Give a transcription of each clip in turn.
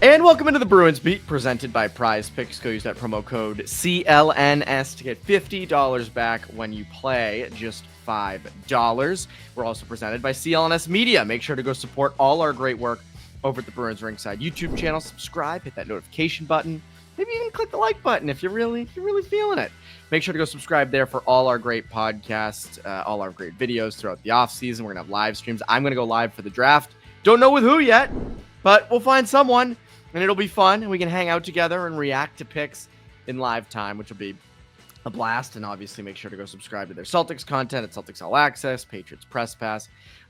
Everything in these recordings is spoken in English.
And welcome into the Bruins Beat, presented by Prize Picks. Go use that promo code CLNS to get $50 back when you play, just $5. We're also presented by CLNS Media. Make sure to go support all our great work over at the Bruins Ringside YouTube channel. Subscribe, hit that notification button, maybe even click the like button if you're really feeling it. Make sure to go subscribe there for all our great podcasts, all our great videos throughout the off season. We're gonna have live streams. I'm gonna go live for the draft. Don't know with who yet, but we'll find someone. And it'll be fun, and we can hang out together and react to picks in live time, which will be a blast. And obviously, make sure to go subscribe to their Celtics content at Celtics All Access, Patriots Press Pass.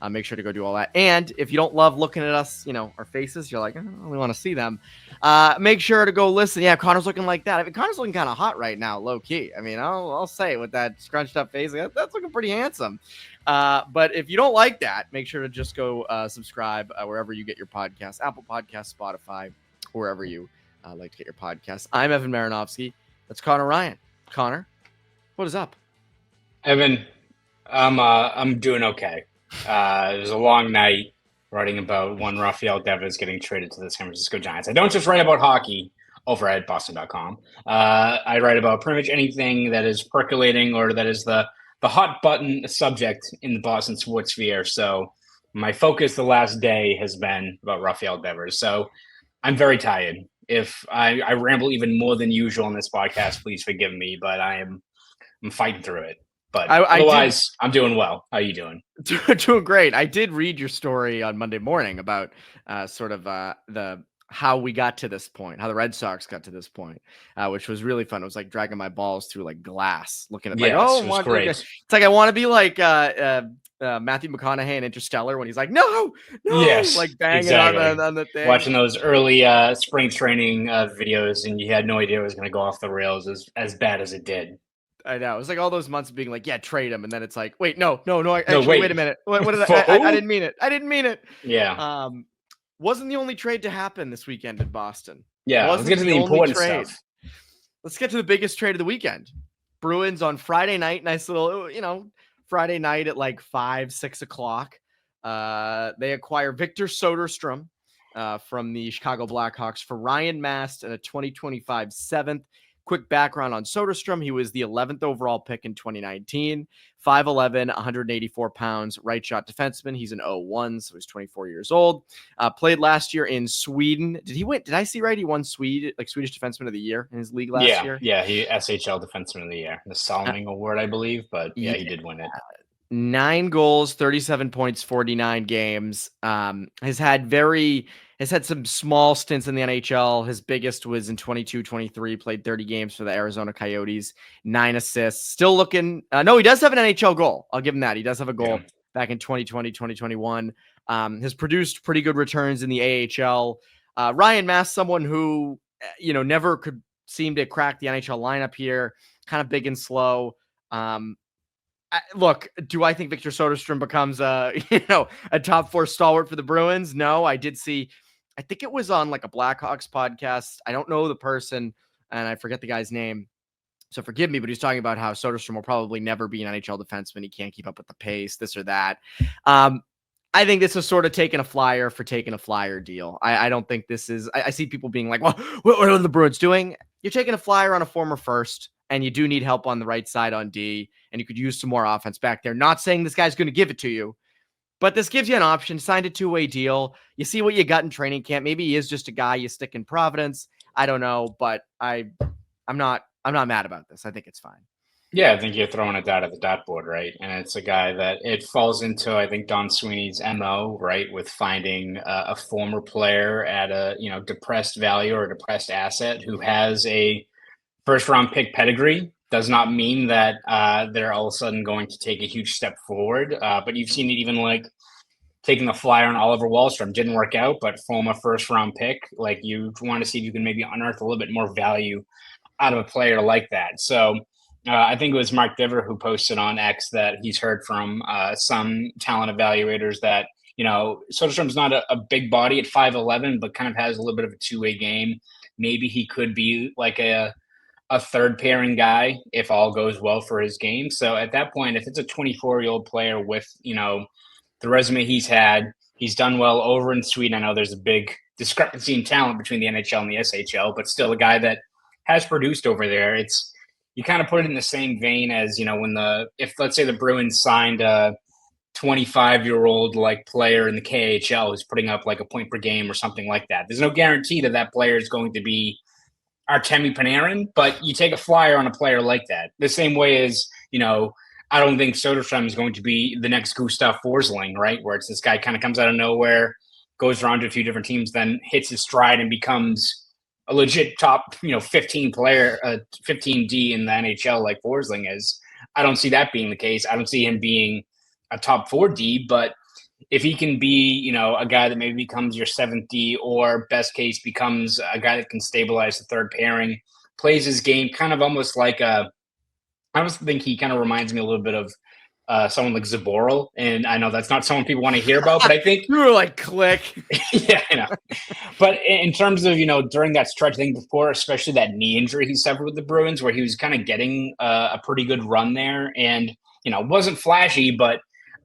Make sure to go do all that. And if you don't love looking at us, our faces, you're like, I don't really want to see them. Make sure to go listen. Yeah, Connor's looking like that. I mean, Connor's looking kind of hot right now, low key. I mean, I'll say it with that scrunched up face. That's looking pretty handsome. But if you don't like that, make sure to just go subscribe wherever you get your podcasts, Apple Podcasts, Spotify, wherever you like to get your podcasts. I'm Evan Marinofsky. That's Conor Ryan. Connor, what is up? Evan, I'm doing okay. It was a long night writing about when Rafael Devers getting traded to the San Francisco Giants. I don't just write about hockey over at Boston.com. I write about pretty much anything that is percolating or that is the hot button subject in the Boston sports sphere. So my focus the last day has been about Rafael Devers. So I'm very tired. If I ramble even more than usual on this podcast, please forgive me, but I'm fighting through it. But otherwise, I'm doing well. How are you doing? Doing great. I did read your story on Monday morning about how we got to this point, how the Red Sox got to this point, which was really fun. It was like dragging my balls through like glass, looking at it was great. It's like I want to be like Matthew McConaughey in Interstellar when he's like, no, yes, like banging exactly. on the thing. Watching those early spring training videos, and you had no idea it was going to go off the rails as bad as it did. I know. It was like all those months of being like, yeah, trade him. And then it's like, wait, no. Wait a minute. What did I didn't mean it. Yeah. Wasn't the only trade to happen this weekend in Boston. Yeah. Let's get to the important stuff. Let's get to the biggest trade of the weekend. Bruins on Friday night. Nice little, Friday night at like 5-6 o'clock. They acquire Victor Soderstrom from the Chicago Blackhawks for Ryan Mast and a 2025 7th. Quick background on Soderstrom. He was the 11th overall pick in 2019, 5'11", 184 pounds, right shot defenseman. He's an 0-1, so he's 24 years old. Played last year in Sweden. Did he win? Did I see right? He won Swedish Defenseman of the Year in his league last year? Yeah, he SHL Defenseman of the Year. The Salming Award, I believe, but yeah, he did win it. 9 goals, 37 points, 49 games. Has had some small stints in the NHL. His biggest was in 22-23, played 30 games for the Arizona Coyotes, 9 assists. Still looking. No, he does have an NHL goal. I'll give him that. He does have a goal back in 2020, 2021. Has produced pretty good returns in the AHL. Ryan Mast, someone who, never could seem to crack the NHL lineup here, kind of big and slow. Look, do I think Victor Soderstrom becomes a top 4 stalwart for the Bruins? No, I did see. I think it was on like a Blackhawks podcast. I don't know the person, and I forget the guy's name, so forgive me. But he's talking about how Soderstrom will probably never be an NHL defenseman. He can't keep up with the pace, this or that. I think this is sort of taking a flyer for taking a flyer deal. I don't think this is. I see people being like, "Well, what are the Bruins doing?" You're taking a flyer on a former first. And you do need help on the right side on D, and you could use some more offense back there. Not saying this guy's going to give it to you, but this gives you an option. Signed a 2-way deal. You see what you got in training camp. Maybe he is just a guy you stick in Providence. I don't know, but I'm not mad about this. I think it's fine. Yeah, I think you're throwing a dot at the dartboard, right? And it's a guy that it falls into, I think, Don Sweeney's MO, right, with finding a former player at a depressed value or a depressed asset who has a first-round pick pedigree. Does not mean that they're all of a sudden going to take a huge step forward. But you've seen it even like taking a flyer on Oliver Wahlstrom. Didn't work out, but former first-round pick. Like you want to see if you can maybe unearth a little bit more value out of a player like that. So I think it was Mark Diver who posted on X that he's heard from some talent evaluators that, Soderstrom's not a big body at 5'11", but kind of has a little bit of a two-way game. Maybe he could be like a third pairing guy if all goes well for his game. So at that point, if it's a 24-year-old player with, the resume he's had, he's done well over in Sweden. I know there's a big discrepancy in talent between the NHL and the SHL, but still a guy that has produced over there. You kind of put it in the same vein as, if let's say the Bruins signed a 25-year-old like player in the KHL who's putting up like a point per game or something like that. There's no guarantee that that player is going to be Artemi Panarin, but you take a flyer on a player like that. The same way as, I don't think Soderstrom is going to be the next Gustav Forsling, right? Where it's this guy kind of comes out of nowhere, goes around to a few different teams, then hits his stride and becomes a legit top, 15 player, 15D in the NHL like Forsling is. I don't see that being the case. I don't see him being a top 4D, but if he can be, a guy that maybe becomes your 7th D, or best case becomes a guy that can stabilize the third pairing, plays his game kind of almost like I almost think he kind of reminds me a little bit of someone like Zaboral, and I know that's not someone people want to hear about, but I think you were like, click. Yeah, I know. But in terms of, during that stretch, I think before, especially that knee injury he suffered with the Bruins, where he was kind of getting a pretty good run there, and, wasn't flashy, but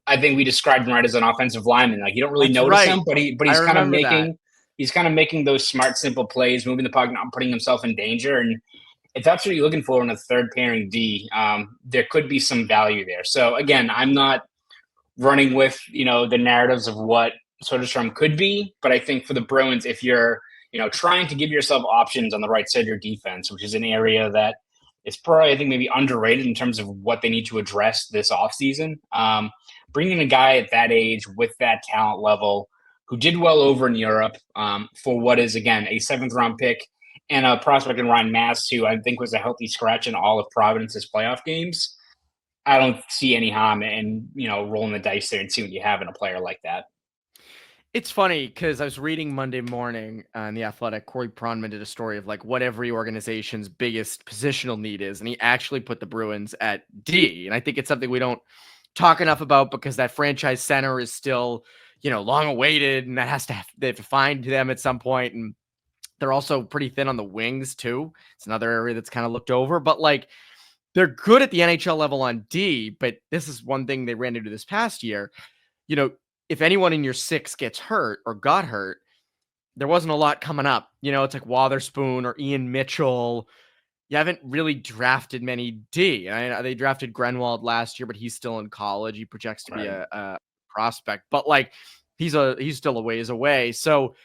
I think we described him right as an offensive lineman. Like, you don't really notice him, but he's kind of making those smart, simple plays, moving the puck, not putting himself in danger. And if that's what you're looking for in a third pairing D, there could be some value there. So again, I'm not running with, the narratives of what Soderstrom could be, but I think for the Bruins, if you're, trying to give yourself options on the right side of your defense, which is an area that is probably, I think, maybe underrated in terms of what they need to address this offseason. Bringing a guy at that age with that talent level who did well over in Europe for what is, again, a 7th-round pick and a prospect in Ryan Mast, who I think was a healthy scratch in all of Providence's playoff games. I don't see any harm in, rolling the dice there and see what you have in a player like that. It's funny because I was reading Monday morning on The Athletic. Corey Pronman did a story of like what every organization's biggest positional need is, and he actually put the Bruins at D. And I think it's something we don't talk enough about because that franchise center is still, long awaited, and that they have to find them at some point. And they're also pretty thin on the wings too. It's another area that's kind of looked over, but like they're good at the NHL level on D. But this is one thing they ran into this past year. If anyone in your 6 gets hurt or got hurt, there wasn't a lot coming up. It's like Wotherspoon or Ian Mitchell. You haven't really drafted many D. They drafted Grenwald last year, but he's still in college. He projects to be a prospect, but like he's still a ways away. So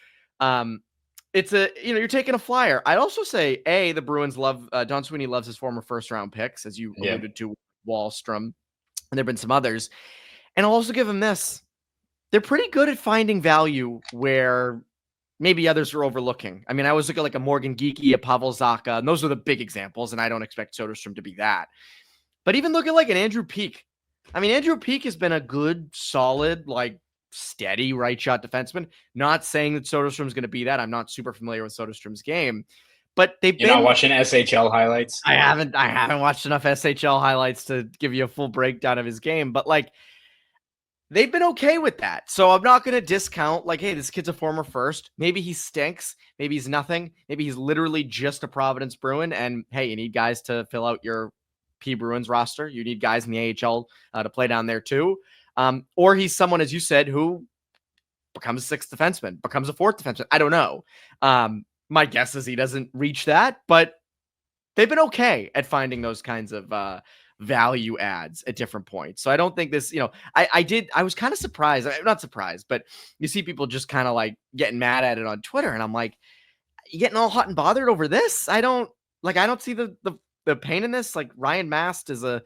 it's you're taking a flyer. I'd also say the Bruins love Don Sweeney loves his former 1st-round picks, as you alluded to, Wallstrom, and there've been some others. And I'll also give him this. They're pretty good at finding value where maybe others are overlooking. I mean, I always look at like a Morgan Geekie, a Pavel Zacha, and those are the big examples, and I don't expect Soderstrom to be that. But even look at like an Andrew Peeke. I mean, Andrew Peeke has been a good, solid, like steady right shot defenseman. Not saying that Soderstrom's going to be that. I'm not super familiar with Soderstrom's game, but You're not watching SHL highlights? I haven't watched enough SHL highlights to give you a full breakdown of his game, but like they've been okay with that. So I'm not going to discount like, hey, this kid's a former first. Maybe he stinks. Maybe he's nothing. Maybe he's literally just a Providence Bruin. And hey, you need guys to fill out your P Bruins roster. You need guys in the AHL to play down there too. Or he's someone, as you said, who becomes a 6th defenseman, becomes a 4th defenseman. I don't know. My guess is he doesn't reach that, but they've been okay at finding those kinds of value adds at different points. So I don't think this, I was kind of surprised. I'm not surprised, but you see people just kind of like getting mad at it on Twitter. And I'm like, you getting all hot and bothered over this? I don't see the pain in this. Like Ryan Mast is a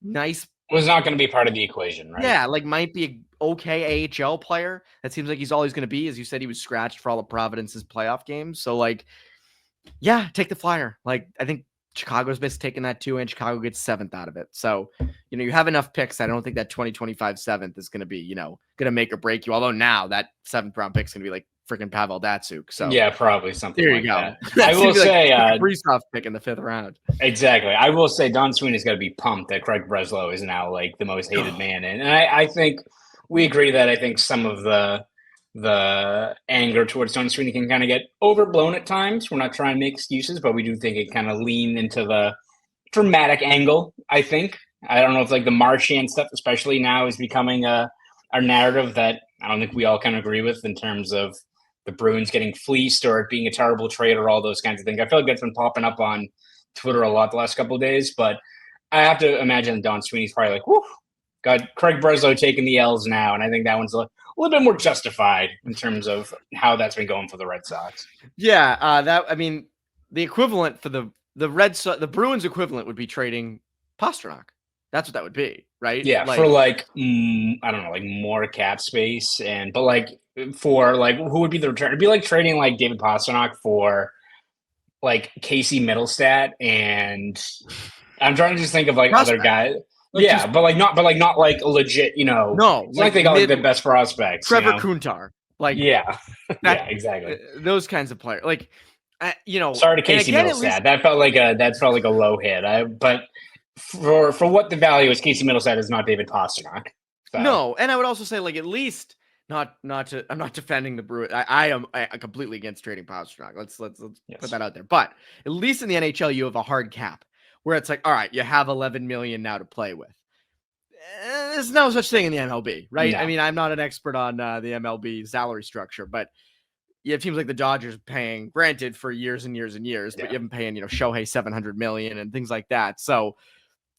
nice, was not going to be part of the equation, right? Yeah. Like might be an okay AHL player. That seems like he's all he's going to be. As you said, he was scratched for all of Providence's playoff games. So like, yeah, take the flyer. Like, I think Chicago's basically taking that too, and Chicago gets 7th out of it. So, you have enough picks. I don't think that 2025 7th is going to be, going to make or break you. Although now that 7th-round pick is going to be like freaking Pavel Datsuk. So yeah, probably something. There you go. That. I will say, Kaprizov pick in the 5th round. Exactly. I will say Don Sweeney's got to be pumped that Craig Breslow is now like the most hated man, and I think we agree that I think some of the anger towards Don Sweeney can kind of get overblown at times. We're not trying to make excuses, but we do think it kind of lean into the dramatic angle, I think. I don't know if like the Marchand stuff, especially now, is becoming a narrative that I don't think we all can agree with in terms of the Bruins getting fleeced or it being a terrible trade or all those kinds of things. I feel like that's been popping up on Twitter a lot the last couple of days, but I have to imagine Don Sweeney's probably like, whoo, got Craig Breslow taking the L's now, and I think that one's a little bit more justified in terms of how that's been going for the Red Sox. Yeah, the equivalent for the the Bruins equivalent would be trading Pastrnak. That's what that would be, right? Yeah, for I don't know, like more cap space, but for who would be the return? It'd be like trading like David Pastrnak for like Casey Middlestat, and I'm trying to just think of like other guys. But not like a legit, No, it's like they got like the best prospects. Trevor Kuntar. Yeah, exactly. Those kinds of players. Sorry to Casey Middlestat. That felt like a low hit. But for what the value is, Casey Middlestat is not David Pastrnak. So. No, and I would also say at least I'm not defending the Bruins. I am completely against trading Pastrnak. Let's put that out there. But at least in the NHL, you have a hard cap where it's like, all right, you have 11 million now to play with. There's no such thing in the MLB, right? No. I mean, I'm not an expert on the MLB salary structure, but you have teams like the Dodgers paying, granted, for years and years and years, but you haven't paying, Shohei $700 million and things like that. So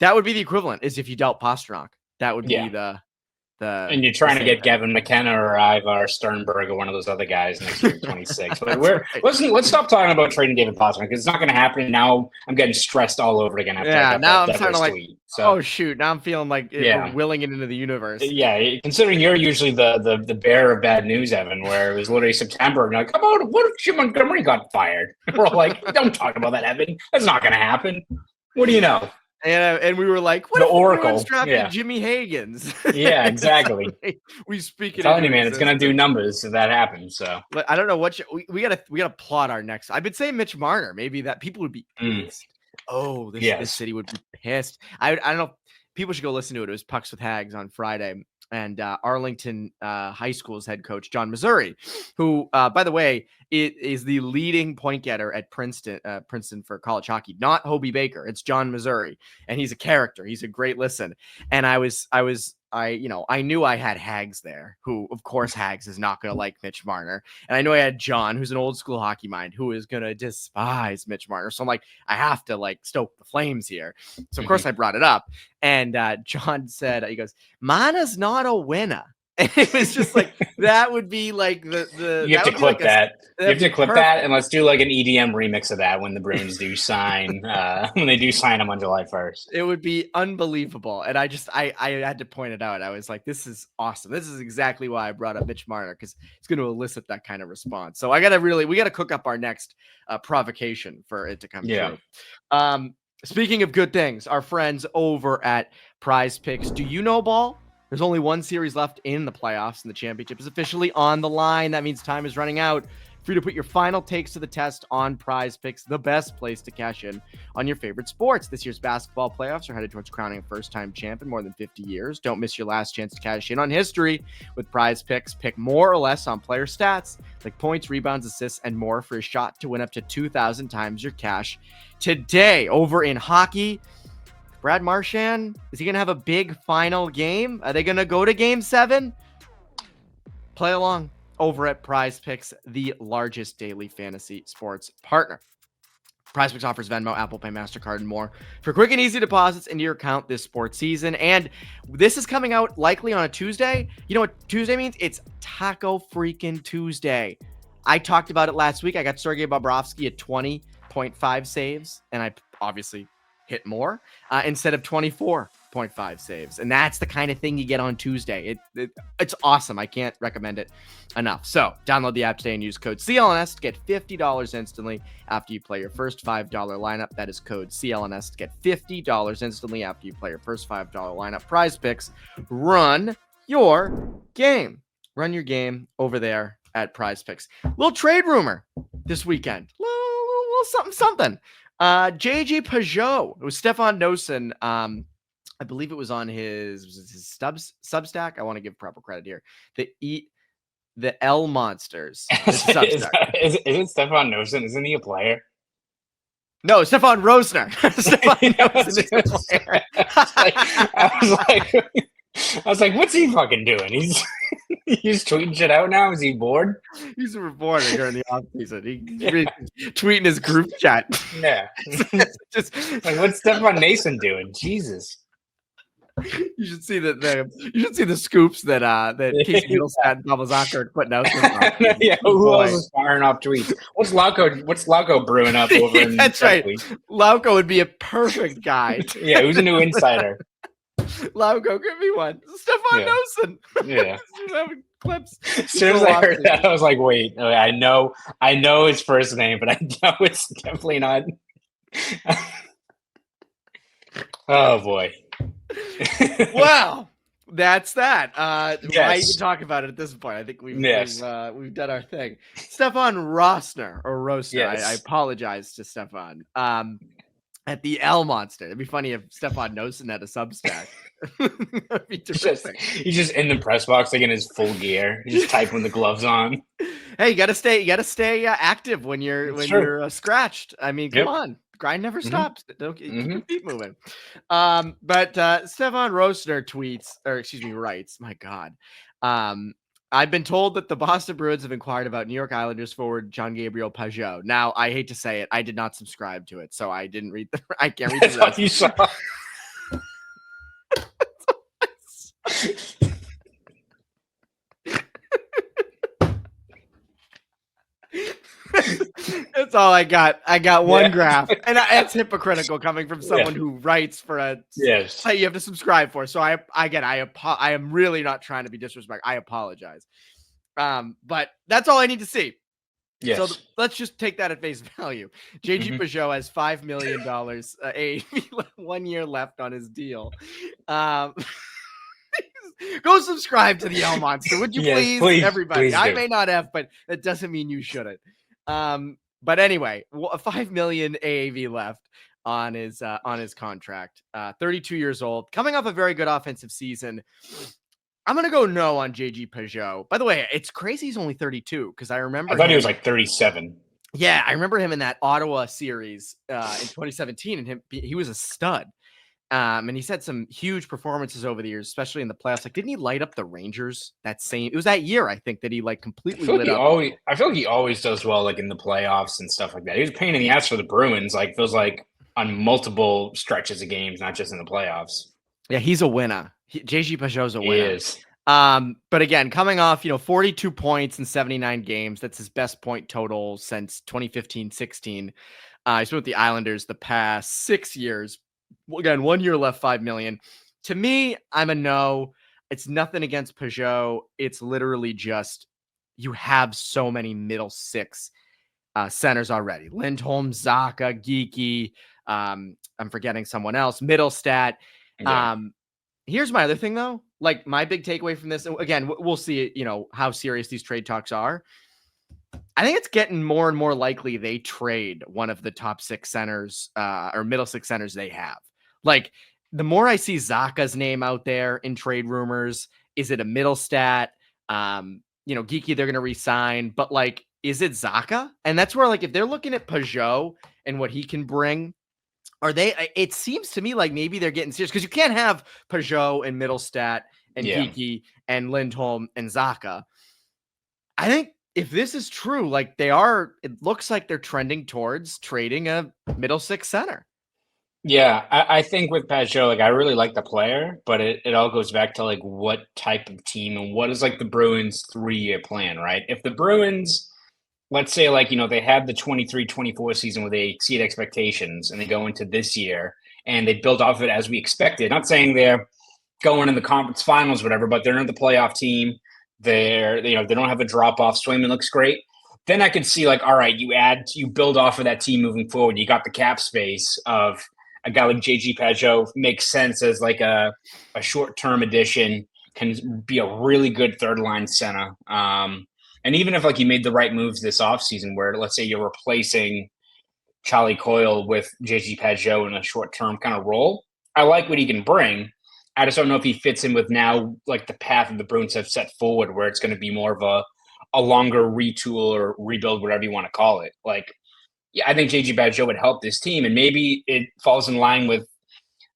that would be the equivalent, is if you dealt Pastrnak. That would be the and you're trying to get Gavin McKenna or Ivar Sternberg or one of those other guys next year, 26. But let's stop talking about trading David Pastrnak because it's not going to happen. Now I'm getting stressed all over again. Now I'm starting to tweet, oh shoot! Now I'm feeling like we're willing it into the universe. Yeah, considering you're usually the bearer of bad news, Evan, where it was literally September and you're like, come on, what if Jim Montgomery got fired? We're all like, don't talk about that, Evan. That's not going to happen. What do you know? And we were like, what if the Bruins drafted Jimmy Higgins? Yeah, exactly. We speak it. I'm telling you, man, it's gonna do numbers if that happens. So, but I don't know what we gotta plot our next. I've been saying Mitch Marner. Maybe that people would be pissed. Oh, this city would be pissed. I don't know. People should go listen to it. It was Pucks with Haggs on Friday. And Arlington High School's head coach, John Missouri, who, by the way, is the leading point getter at Princeton for college hockey, not Hobie Baker. It's John Missouri. And he's a character. He's a great listen. And I knew I had Haggs there, who, of course, Haggs is not going to like Mitch Marner. And I know I had John, who's an old school hockey mind, who is going to despise Mitch Marner. So I'm like, I have to stoke the flames here. So, of course, I brought it up. And John said, he goes, Marner's not a winner. And it was just like, that would be like the you have to clip that. You have to clip that, and let's do like an EDM remix of that when the Bruins do sign, when they do sign him on July 1st. It would be unbelievable. And I had to point it out. I was like, this is awesome. This is exactly why I brought up Mitch Marner, because it's going to elicit that kind of response. So we got to cook up our next provocation for it to come true. Speaking of good things, our friends over at Prize Picks, do you know ball? There's only one series left in the playoffs, and the championship is officially on the line. That means time is running out for you to put your final takes to the test on Prize Picks, the best place to cash in on your favorite sports. This year's basketball playoffs are headed towards crowning a first-time champ in more than 50 years. Don't miss your last chance to cash in on history with Prize Picks. Pick more or less on player stats like points, rebounds, assists, and more for a shot to win up to 2,000 times your cash. Today, over in hockey, Brad Marchand, is he going to have a big final game? Are they going to go to Game 7? Play along over at Prize Picks, the largest daily fantasy sports partner. Prize Picks offers Venmo, Apple Pay, MasterCard, and more for quick and easy deposits into your account this sports season. And this is coming out likely on a Tuesday. You know what Tuesday means? It's Taco freaking Tuesday. I talked about it last week. I got Sergei Bobrovsky at 20.5 saves, and I obviously hit more instead of 24.5 saves. And that's the kind of thing you get on Tuesday. It's awesome. I can't recommend it enough. So download the app today and use code CLNS to get $50 instantly after you play your first $5 lineup. That is code CLNS to get $50 instantly after you play your first $5 lineup. Prize Picks, run your game. Run your game over there at Prize Picks. Little trade rumor this weekend. Little something. JG Pageau. It was Stefan Noesen. I believe it was on his Substack. I want to give proper credit here. The L Monsters. Is it Stefan Noesen? Isn't he a player? No, Stefan Rosner. Stefan Noesen is a player. I was like, what's he fucking doing? He's tweeting shit out now. Is he bored? He's a reporter during the offseason. He's tweeting his group chat. Yeah. Just Like, what's Stefan Nason doing? Jesus. you should see the scoops that Casey Middlestat and Pavel Zacha are putting out. Yeah, who else is firing off tweets? What's Lauko brewing up over in That's right. Lauko would be a perfect guy. Yeah, who's a new insider? Lauko could be one. Stefan Nosen. Yeah. Clips. As soon as I heard that, I was like, wait, I know his first name, but I know it's definitely not. Oh boy. Wow. That's that. Yes. I can talk about it at this point. I think we've done our thing. Stefan Rosner or Rosner. Yes. I apologize to Stefan. At the L Monster. It'd be funny if Stefan Nosen had a Substack. That'd be terrific. He's just in the press box, like in his full gear. He's just typing the gloves on. Hey, you gotta stay active when you're scratched. I mean, come on, grind never stops. Don't keep your feet moving. But Stefan Rosner writes, my God. I've been told that the Boston Bruins have inquired about New York Islanders forward Jean-Gabriel Pageau. Now, I hate to say it, I did not subscribe to it, so I didn't read I can't read the rest. You saw. That's all I got. I got one graph, and it's hypocritical coming from someone who writes for a site you have to subscribe for. So I am really not trying to be disrespectful. I apologize. But that's all I need to see. Yes. So let's just take that at face value. JG Pageau has $5 million, 1 year left on his deal. Go subscribe to the L Monster, would you please, everybody? Please I may not have, but that doesn't mean you shouldn't. But anyway, $5 million AAV left on his contract. 32 years old, coming off a very good offensive season. I'm gonna go no on JG Pageau. By the way, it's crazy he's only 32 because I thought he was like 37. Yeah, I remember him in that Ottawa series in 2017, and he was a stud. And he's had some huge performances over the years, especially in the playoffs. Like, didn't he light up the Rangers it was that year, I think, that he like completely lit up. I feel like he always does well, like in the playoffs and stuff like that. He was a pain in the ass for the Bruins, like feels like on multiple stretches of games, not just in the playoffs. Yeah, he's a winner. JG Pageau's a winner. He is. But again, coming off, 42 points in 79 games. That's his best point total since 2015-16. He's been with the Islanders the past 6 years. Again, 1 year left, $5 million. To me, I'm a no. It's nothing against Pageau. It's literally just you have so many middle six centers already. Lindholm, Zacha, Geeky. I'm forgetting someone else. Middlestat. Yeah. Here's my other thing, though. Like, my big takeaway from this, again, we'll see, how serious these trade talks are. I think it's getting more and more likely they trade one of the top six centers or middle six centers they have. Like, the more I see Zacha's name out there in trade rumors, is it a Middlestat? Geeky, they're going to re-sign. But, like, is it Zacha? And that's where, like, if they're looking at Pageau and what he can bring, it seems to me like maybe they're getting serious because you can't have Pageau and Middlestat and Geeky and Lindholm and Zacha. I think if this is true, like it looks like they're trending towards trading a middle six center. Yeah, I think with Pageau, like I really like the player, but it all goes back to like what type of team and what is like the Bruins 3-year plan, right? If the Bruins, let's say like, they had the 23-24 season where they exceed expectations and they go into this year and they build off of it as we expected. Not saying they're going in the conference finals, whatever, but they're in the playoff team. They don't have a drop off. Swayman looks great. Then I could see like, all right, you build off of that team moving forward. You got the cap space of a guy like JG Pageau makes sense as like a short-term addition, can be a really good third line center. And even if like you made the right moves this offseason where let's say you're replacing Charlie Coyle with JG Pageau in a short-term kind of role, I like what he can bring. I just don't know if he fits in with now like the path that the Bruins have set forward where it's going to be more of a longer retool or rebuild, whatever you want to call it. Like, yeah, I think JG Pageau would help this team, and maybe it falls in line with,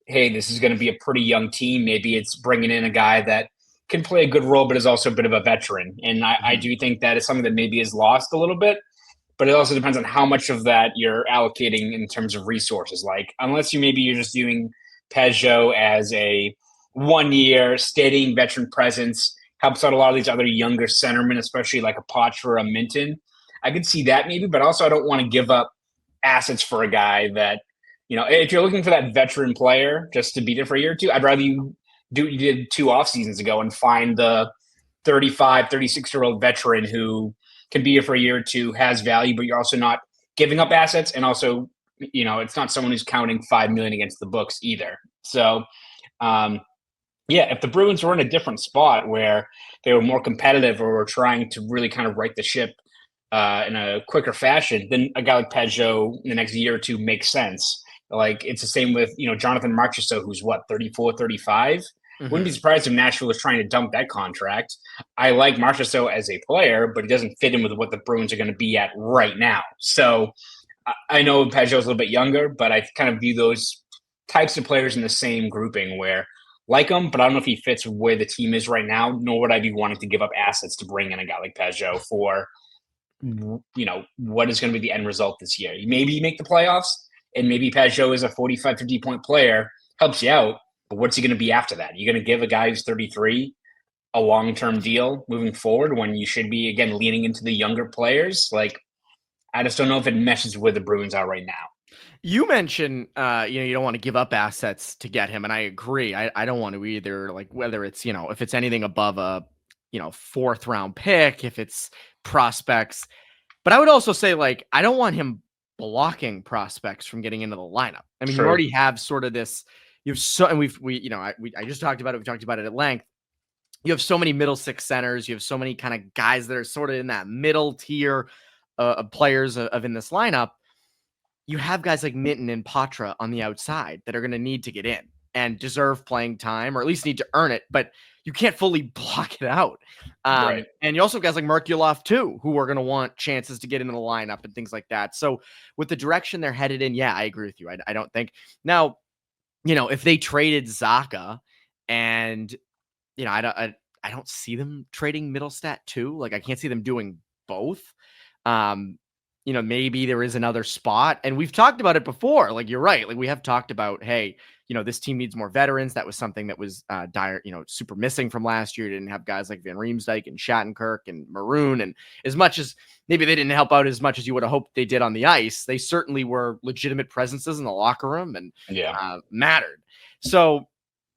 hey, this is going to be a pretty young team. Maybe it's bringing in a guy that can play a good role, but is also a bit of a veteran. And I Mhm. do think that is something that maybe is lost a little bit. But it also depends on how much of that you're allocating in terms of resources. Like, unless you're just doing Pageau as a 1 year steadying veteran presence, helps out a lot of these other younger centermen, especially like a Potch or a Minton. I could see that maybe, but also I don't want to give up assets for a guy that, if you're looking for that veteran player just to beat it for a year or two, I'd rather you do what you did 2 off seasons ago and find the 35, 36-year-old veteran who can be here for a year or two, has value, but you're also not giving up assets. And also, it's not someone who's counting 5 million against the books either. So, yeah, if the Bruins were in a different spot where they were more competitive or were trying to really kind of right the ship in a quicker fashion, then a guy like Pageau in the next year or two makes sense. Like, it's the same with, Jonathan Marchessault, who's what, 34, 35? Wouldn't be Mhm. surprised if Nashville was trying to dump that contract. I like Marchessault as a player, but he doesn't fit in with what the Bruins are going to be at right now. So I know Pageau's a little bit younger, but I kind of view those types of players in the same grouping where like him, but I don't know if he fits where the team is right now, nor would I be wanting to give up assets to bring in a guy like Pageau for, what is going to be the end result this year. Maybe you make the playoffs, and maybe Pageau is a 45, 50-point player, helps you out, but what's he going to be after that? You're going to give a guy who's 33 a long-term deal moving forward when you should be, again, leaning into the younger players? Like, I just don't know if it meshes where the Bruins are right now. You mentioned, you don't want to give up assets to get him, and I agree. I don't want to either. Like whether it's if it's anything above a fourth round pick, if it's prospects, but I would also say like I don't want him blocking prospects from getting into the lineup. I mean, you True. already have sort of this. You've so and I just talked about it. We talked about it at length. You have so many middle six centers. You have so many kind of guys that are sort of in that middle tier of players of in this lineup. You have guys like Minton and Patra on the outside that are going to need to get in and deserve playing time, or at least need to earn it, but you can't fully block it out. Right. And you also have guys like Merkulov too, who are going to want chances to get into the lineup and things like that. So with the direction they're headed in, yeah, I agree with you. I don't think now, if they traded Zaka and, I don't see them trading Middlestat too. Like I can't see them doing both. Um, maybe there is another spot. And we've talked about it before. Like, you're right. Like, we have talked about, hey, this team needs more veterans. That was something that was dire, super missing from last year. Didn't have guys like Van Riemsdyk and Shattenkirk and Maroon. And as much as maybe they didn't help out as much as you would have hoped they did on the ice, they certainly were legitimate presences in the locker room and mattered. So,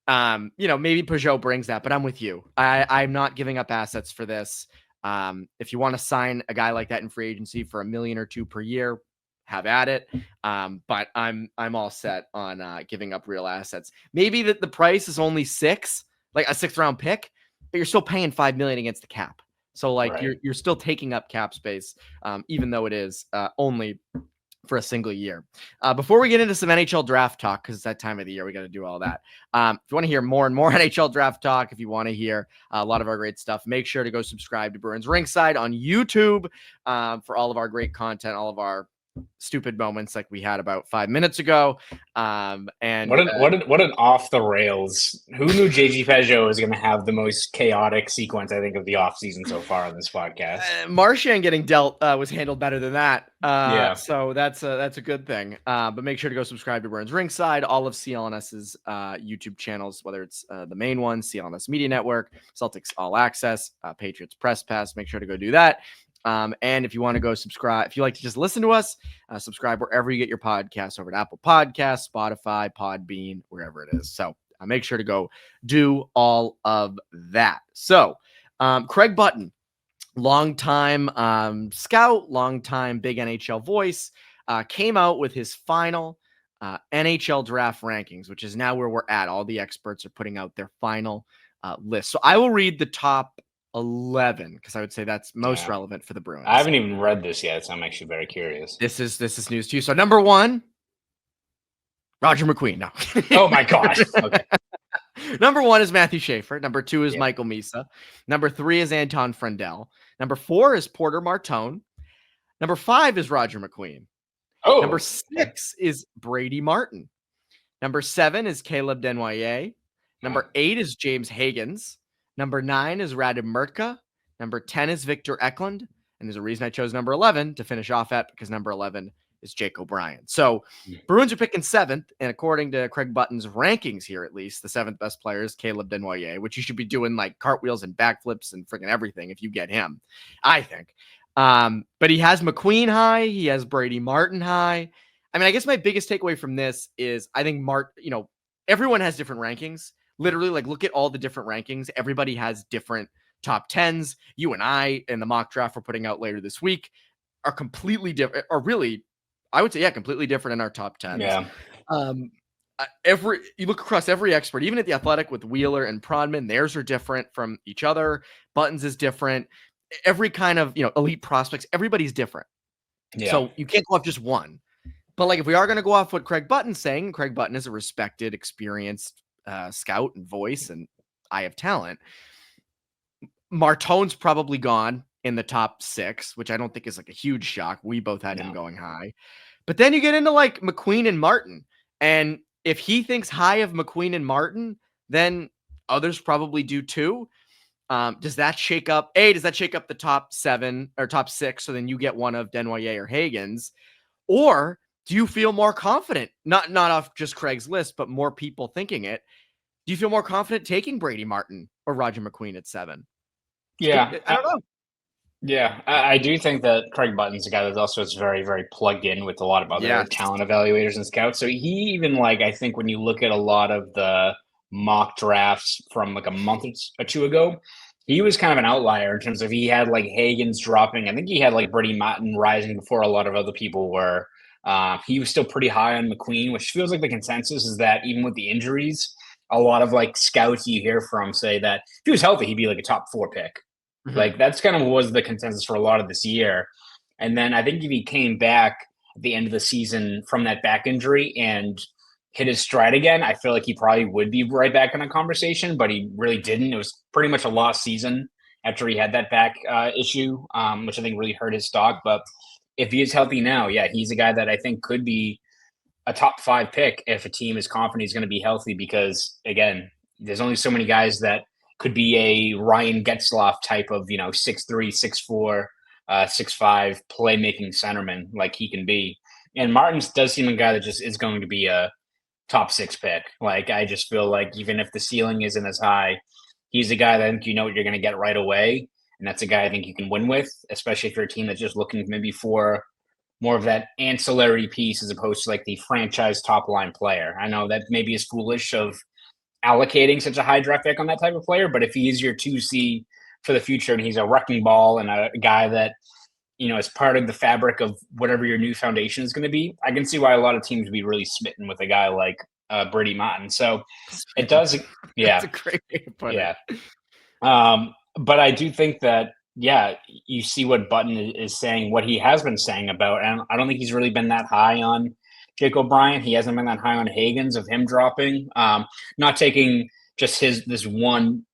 maybe Pageau brings that, but I'm with you. I'm not giving up assets for this. If you want to sign a guy like that in free agency for $1 million or $2 million per year, have at it. But I'm all set on giving up real assets. Maybe that the price is only like a 6th round pick, but you're still paying $5 million against the cap. So like Right. you're still taking up cap space, even though it is only for a single year. Before we get into some NHL draft talk, because it's that time of the year, we got to do all that. If you want to hear more and more NHL draft talk, if you want to hear a lot of our great stuff, make sure to go subscribe to Bruins Ringside on YouTube for all of our great content, all of our stupid moments like we had about 5 minutes ago. And what an off the rails. Who knew JG Pageau was going to have the most chaotic sequence, I think, of the off season so far on this podcast? Marchand getting dealt was handled better than that. Yeah. So that's a good thing. But make sure to go subscribe to Bruins Ringside, all of CLNS's YouTube channels, whether it's the main one, CLNS Media Network, Celtics All Access, Patriots Press Pass. Make sure to go do that. And if you want to go subscribe, if you like to just listen to us, subscribe wherever you get your podcasts, over to Apple Podcasts, Spotify, Podbean, wherever it is. So make sure to go do all of that. So Craig Button, longtime scout, longtime big NHL voice, came out with his final NHL draft rankings, which is now where we're at. All the experts are putting out their final list. So I will read the top 11 because I would say that's most relevant for the Bruins. I haven't even read this yet, so I'm actually very curious. This is news to you. So number 1, Roger McQueen. No. Oh my gosh. Okay. Number 1 is Matthew Schaefer. Number 2 is Michael Misa. Number 3 is Anton Frendel. Number 4 is Porter Martone. Number 5 is Roger McQueen. Oh. Number 6 is Brady Martin. Number 7 is Caleb Denoyer. Number 8 is James Haggens. Number 9 is Radim Murtka. Number 10 is Victor Eklund. And there's a reason I chose number 11 to finish off at, because number 11 is Jake O'Brien. So Bruins are picking 7th. And according to Craig Button's rankings here, at least, the 7th best player is Caleb Desnoyers, which you should be doing like cartwheels and backflips and freaking everything if you get him, I think. But he has McQueen high. He has Brady Martin high. I mean, I guess my biggest takeaway from this is I think everyone has different rankings. Literally, like, look at all the different rankings. Everybody has different top 10s. You and I, in the mock draft we're putting out later this week, are completely different, or really, I would say, completely different in our top 10s. Yeah. You look across every expert, even at the Athletic with Wheeler and Prodman, theirs are different from each other. Buttons is different. Every kind of, elite prospects, everybody's different. Yeah. So you can't go off just one. But like, if we are going to go off what Craig Button's saying, Craig Button is a respected, experienced scout and voice and eye of talent. Martone's probably gone in the top 6, which I don't think is like a huge shock. We both had him going high. But then you get into like McQueen and Martin. And if he thinks high of McQueen and Martin, then others probably do too. Does that shake up the top 7 or top 6? So then you get one of Desnoyers or Haggs, or do you feel more confident? Not off just Craig's list, but more people thinking it. Do you feel more confident taking Brady Martin or Roger McQueen at 7? Yeah, I don't know. Yeah, I do think that Craig Button's a guy that also is very, very plugged in with a lot of other talent evaluators and scouts. So he even, like, I think when you look at a lot of the mock drafts from like a month or 2 ago, he was kind of an outlier in terms of he had like Haggs dropping. I think he had like Brady Martin rising before a lot of other people were. He was still pretty high on McQueen, which feels like the consensus is that even with the injuries, a lot of like scouts you hear from say that if he was healthy, he'd be like a top 4 pick. Mm-hmm. Like that's kind of was the consensus for a lot of this year. And then I think if he came back at the end of the season from that back injury and hit his stride again, I feel like he probably would be right back in a conversation, but he really didn't. It was pretty much a lost season after he had that back issue, which I think really hurt his stock. But if he is healthy now, he's a guy that I think could be a top 5 pick if a team is confident he's going to be healthy, because again, there's only so many guys that could be a Ryan Getzlaf type of, 6'3", 6'4", 6'5" playmaking centerman like he can be. And Martins does seem a guy that just is going to be a top 6 pick. Like, I just feel like even if the ceiling isn't as high, he's a guy that I think what you're going to get right away. And that's a guy I think you can win with, especially if you're a team that's just looking maybe for more of that ancillary piece as opposed to like the franchise top line player. I know that maybe is foolish of allocating such a high draft pick on that type of player, but if he is your 2C for the future and he's a wrecking ball and a guy that, is part of the fabric of whatever your new foundation is going to be, I can see why a lot of teams would be really smitten with a guy like Brady Martin. So it does. Yeah. That's a great way to put it. But I do think that, you see what Button is saying, what he has been saying about, and I don't think he's really been that high on Jake O'Brien. He hasn't been that high on Haggs of him dropping. Not taking just this one,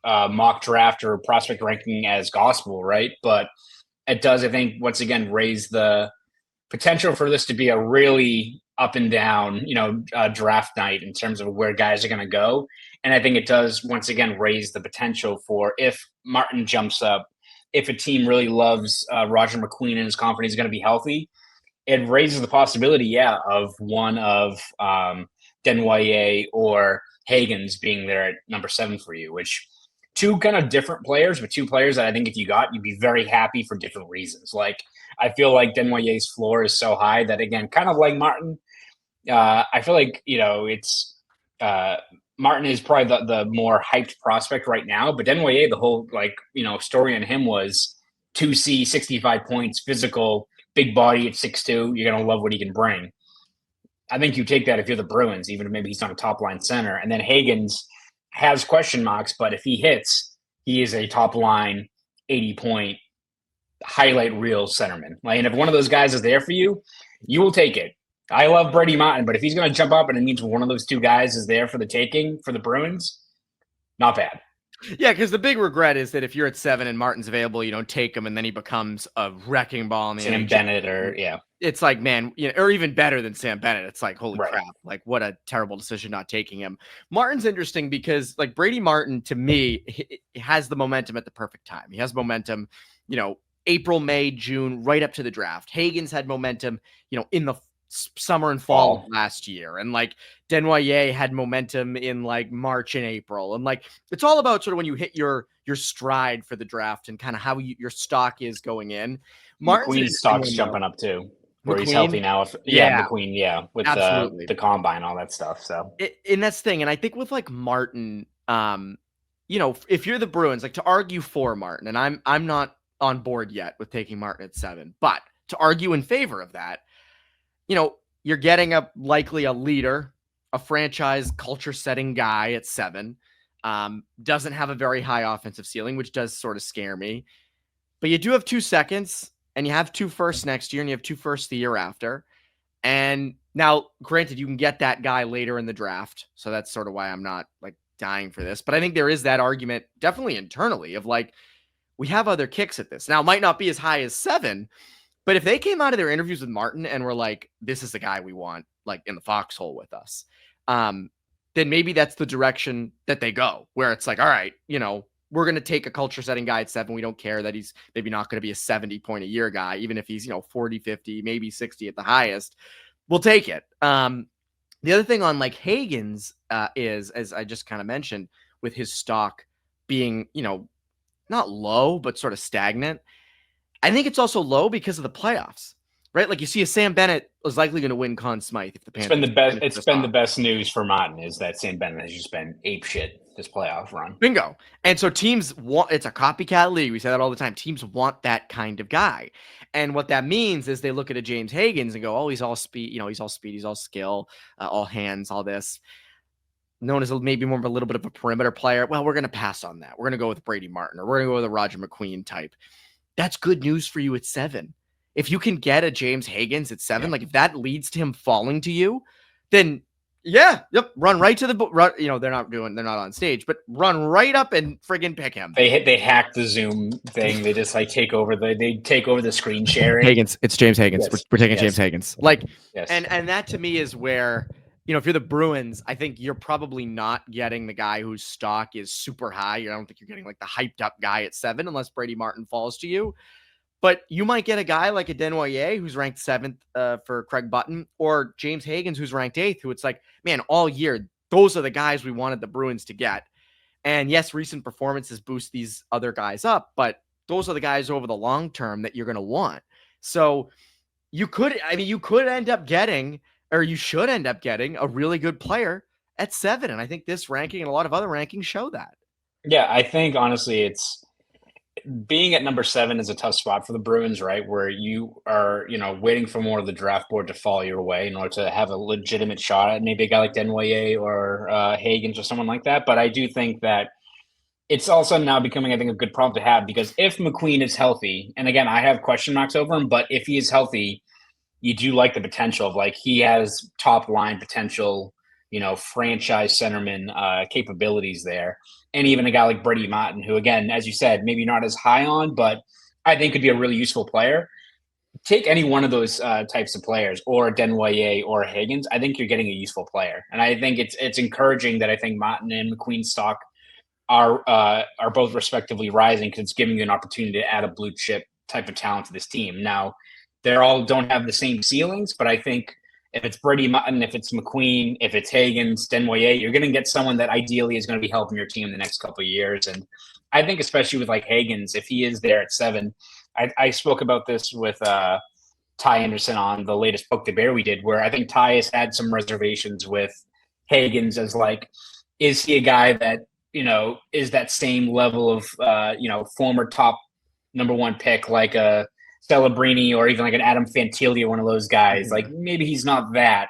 mock draft or prospect ranking as gospel, right? But it does, I think, once again, raise the potential for this to be a really up and down, draft night in terms of where guys are going to go. And I think it does, once again, raise the potential for if Martin jumps up, if a team really loves Roger McQueen and is confident he's going to be healthy, it raises the possibility, of one of Desnoyers or Haggs being there at number 7 for you, which 2 kind of different players, but 2 players that I think if you got, you'd be very happy for different reasons. Like, I feel like Desnoyers' floor is so high that, again, kind of like Martin, I feel like, it's Martin is probably the more hyped prospect right now, but Desnoyers, the whole story on him was 2C, 65 points, physical, big body at 6'2". You're going to love what he can bring. I think you take that if you're the Bruins, even if maybe he's not a top line center. And then Haggs has question marks, but if he hits, he is a top line 80-point highlight reel centerman. And if one of those guys is there for you, you will take it. I love Brady Martin, but if he's going to jump up and it means one of those 2 guys is there for the taking for the Bruins, not bad. Yeah, because the big regret is that if you're at 7 and Martin's available, you don't take him, and then he becomes a wrecking ball in the Sam NHL. Bennett or It's like, man, or even better than Sam Bennett. It's like, holy Right. crap, like what a terrible decision not taking him. Martin's interesting because like Brady Martin to me he has the momentum at the perfect time. He has momentum, April, May, June, right up to the draft. Haggens had momentum, in the summer and fall of last year. And like Desnoyers had momentum in like March and April. And like, it's all about sort of when you hit your stride for the draft and kind of how your stock is going in. McQueen's stock's jumping up too, where he's healthy now. McQueen, with absolutely. the combine, all that stuff. So, and that's the thing. And I think with like Martin, if you're the Bruins, like to argue for Martin, and I'm not on board yet with taking Martin at 7, but to argue in favor of that, you're getting likely a leader, a franchise culture setting guy at 7. Doesn't have a very high offensive ceiling, which does sort of scare me. But you do have 2 seconds, and you have 2 firsts next year, and you have 2 firsts the year after. And now, granted, you can get that guy later in the draft. So that's sort of why I'm not like dying for this. But I think there is that argument definitely internally of like, we have other kicks at this. Now, it might not be as high as 7, but if they came out of their interviews with Martin and were like, this is the guy we want, like in the foxhole with us, then maybe that's the direction that they go, where it's like, all right, we're going to take a culture setting guy at 7. We don't care that he's maybe not going to be a 70 point a year guy, even if he's, 40, 50, maybe 60 at the highest. We'll take it. The other thing on like Haggens is, as I just kind of mentioned, with his stock being, not low, but sort of stagnant. I think it's also low because of the playoffs, right? Like you see a Sam Bennett is likely going to win Conn Smythe if the Panthers. It's been the best news for Martin is that Sam Bennett has just been apeshit this playoff run. Bingo. And so teams want, it's a copycat league. We say that all the time. Teams want that kind of guy. And what that means is they look at a James Haggens and go, oh, he's all speed, he's all speed, he's all skill, all hands, all this. Known as maybe more of a little bit of a perimeter player. Well, we're going to pass on that. We're going to go with Brady Martin, or we're going to go with a Roger McQueen type. That's good news for you at 7. If you can get a James Haggens at 7, like if that leads to him falling to you, then run right to the run. They're not on stage, but run right up and friggin' pick him. They hack the Zoom thing. They just like take over the screen sharing. Haggens, it's James Haggens. Yes. We're taking James Haggens. Like, yes. and that to me is where, if you're the Bruins, I think you're probably not getting the guy whose stock is super high. I don't think you're getting like the hyped up guy at 7 unless Brady Martin falls to you. But you might get a guy like a Desnoyers who's ranked 7th for Craig Button, or James Haggens who's ranked 8th, who it's like, man, all year, those are the guys we wanted the Bruins to get. And yes, recent performances boost these other guys up, but those are the guys over the long term that you're going to want. So you could end up getting, or you should end up getting, a really good player at 7. And I think this ranking and a lot of other rankings show that. Yeah, I think honestly it's being at number 7 is a tough spot for the Bruins, right? Where you are, waiting for more of the draft board to fall your way in order to have a legitimate shot at maybe a guy like Desnoyers or Haggens or someone like that. But I do think that it's also now becoming, I think, a good problem to have, because if McQueen is healthy, and again, I have question marks over him, but if he is healthy, you do like the potential of like he has top line potential, franchise centerman capabilities there. And even a guy like Brady Martin, who, again, as you said, maybe not as high on, but I think could be a really useful player. Take any one of those types of players, or Desnoyers or Haggens. I think you're getting a useful player. And I think it's encouraging that I think Martin and McQueen's stock are both respectively rising, because it's giving you an opportunity to add a blue chip type of talent to this team. Now, they all don't have the same ceilings, but I think if it's Brady Martin, if it's McQueen, if it's Haggens, Desnoyers, you're going to get someone that ideally is going to be helping your team the next couple of years. And I think especially with like Haggens, if he is there at 7, I spoke about this with Ty Anderson on the latest Poke the Bear we did, where I think Ty has had some reservations with Haggens as like, is he a guy that, is that same level of, former top number 1 pick, like a Celebrini or even like an Adam Fantilli, one of those guys. Mm-hmm. Like maybe he's not that,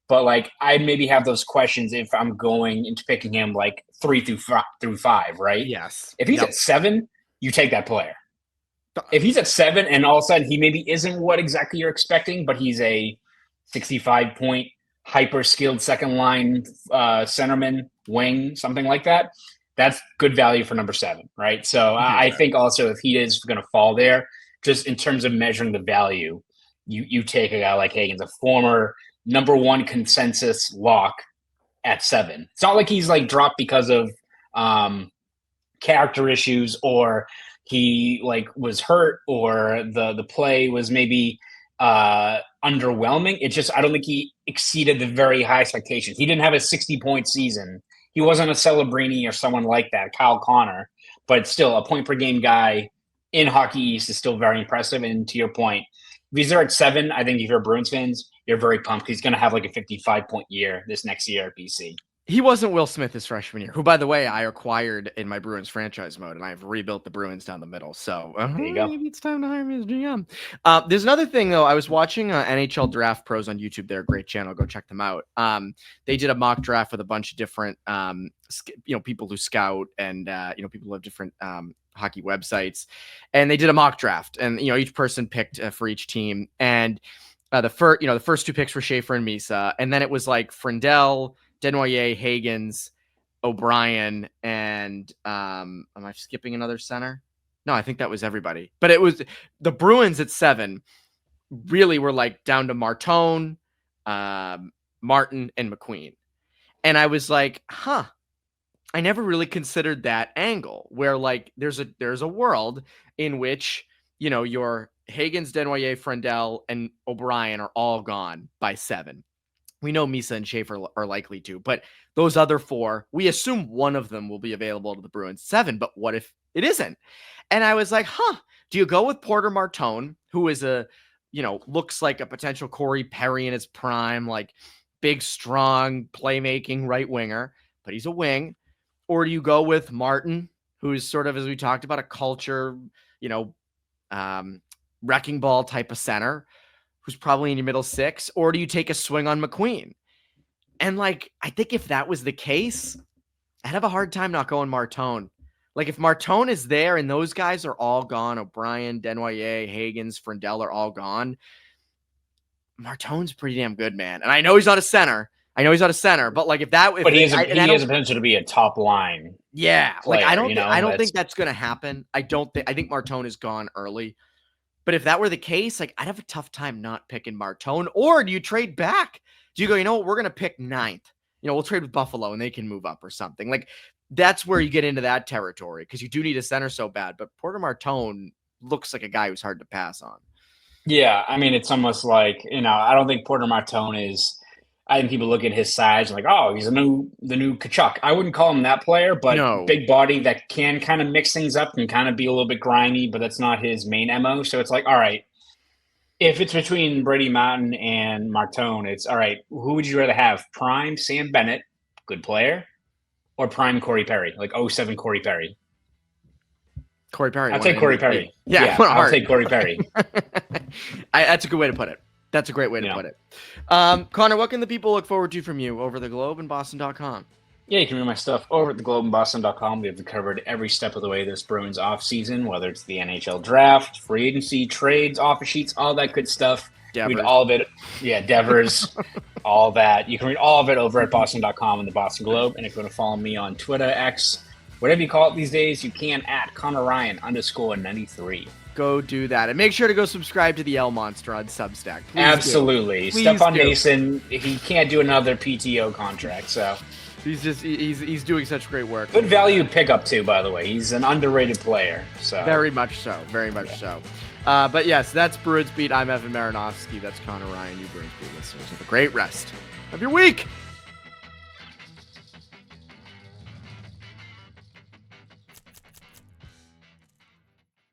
but like I'd maybe have those questions if I'm going into picking him like 3 through 5, right? Yes. If he's at 7, you take that player. If he's at 7 and all of a sudden he maybe isn't what exactly you're expecting, but he's a 65-point hyper skilled second line centerman, wing, something like that, That's good value for number 7, right? So I think also if he is going to fall there, just in terms of measuring the value, you take a guy like Haggs, a former number 1 consensus lock at 7. It's not like he's like dropped because of character issues, or he like was hurt, or the play was maybe underwhelming. It just, I don't think he exceeded the very high expectations. He didn't have a 60-point season. He wasn't a Celebrini or someone like that, Kyle Connor, but still a point per game guy in Hockey East is still very impressive. And to your point, if he's there at 7, I think if you're Bruins fans, you're very pumped. He's going to have like a 55-point year this next year at BC. He wasn't Will Smith his freshman year, who, by the way, I acquired in my Bruins franchise mode, and I've rebuilt the Bruins down the middle. So there you go. Maybe it's time to hire me as GM. There's another thing, though. I was watching NHL Draft Pros on YouTube. They're a great channel. Go check them out. They did a mock draft with a bunch of different, people who scout and, people who have different hockey websites. And they did a mock draft. And, each person picked for each team. And the first 2 picks were Schaefer and Misa. And then it was like Frindell, Desnoyers, Haggs, O'Brien, and am I skipping another center? No, I think that was everybody. But it was the Bruins at 7 really were like down to Martone, Martin, and McQueen. And I was like, I never really considered that angle where like there's a world in which, your Haggs, Desnoyers, Frindell, and O'Brien are all gone by 7. We know Misa and Schaefer are likely to, but those other 4, we assume one of them will be available to the Bruins 7, but what if it isn't? And I was like, do you go with Porter Martone, who is looks like a potential Corey Perry in his prime, like big, strong, playmaking right winger, but he's a wing? Or do you go with Martin, who's sort of, as we talked about, a culture, wrecking ball type of center, who's probably in your middle 6, or do you take a swing on McQueen? And like, I think if that was the case, I'd have a hard time not going Martone. Like if Martone is there and those guys are all gone, O'Brien, Desnoyers, Haggs, Frindell are all gone, Martone's pretty damn good, man. And I know he's not a center. But like he has a potential to be a top line. Yeah. Player, like I don't think that's going to happen. I think Martone is gone early. But if that were the case, like I'd have a tough time not picking Martone. Or do you trade back? Do you go, what, we're going to pick 9th. We'll trade with Buffalo and they can move up or something. Like that's where you get into that territory because you do need a center so bad. But Porter Martone looks like a guy who's hard to pass on. Yeah, I mean, it's almost like, I don't think Porter Martone is. I think people look at his size and like, oh, he's the new Kachuk. I wouldn't call him that player, but big body that can kind of mix things up and kind of be a little bit grimy, but that's not his main MO. So it's like, all right, if it's between Brady Martin and Martone, it's all right, who would you rather have? Prime Sam Bennett, good player, or prime Corey Perry, like 07 Corey Perry? Corey Perry. I'll take Corey Perry. Yeah, I'll take Corey Perry. That's a good way to put it. That's a great way to put it. Connor, what can the people look forward to from you over the Globe and Boston.com? Yeah, you can read my stuff over at theglobeandboston.com. We have covered every step of the way this Bruins offseason, whether it's the NHL draft, free agency, trades, offer sheets, all that good stuff. Read all of it. Yeah, Devers, all that. You can read all of it over at boston.com and the Boston Globe. And if you want to follow me on Twitter, X, whatever you call it these days, you can at Conor Ryan _93. Go do that. And make sure to go subscribe to the L Monster on Substack. Please absolutely. Stephon Mason, he can't do another PTO contract, so he's doing such great work. Good value pickup too, by the way. He's an underrated player. So very much so. But yes, that's Bruins Beat. I'm Evan Marinofsky. That's Conor Ryan. You Bruins Beat listeners. Have a great rest of your week.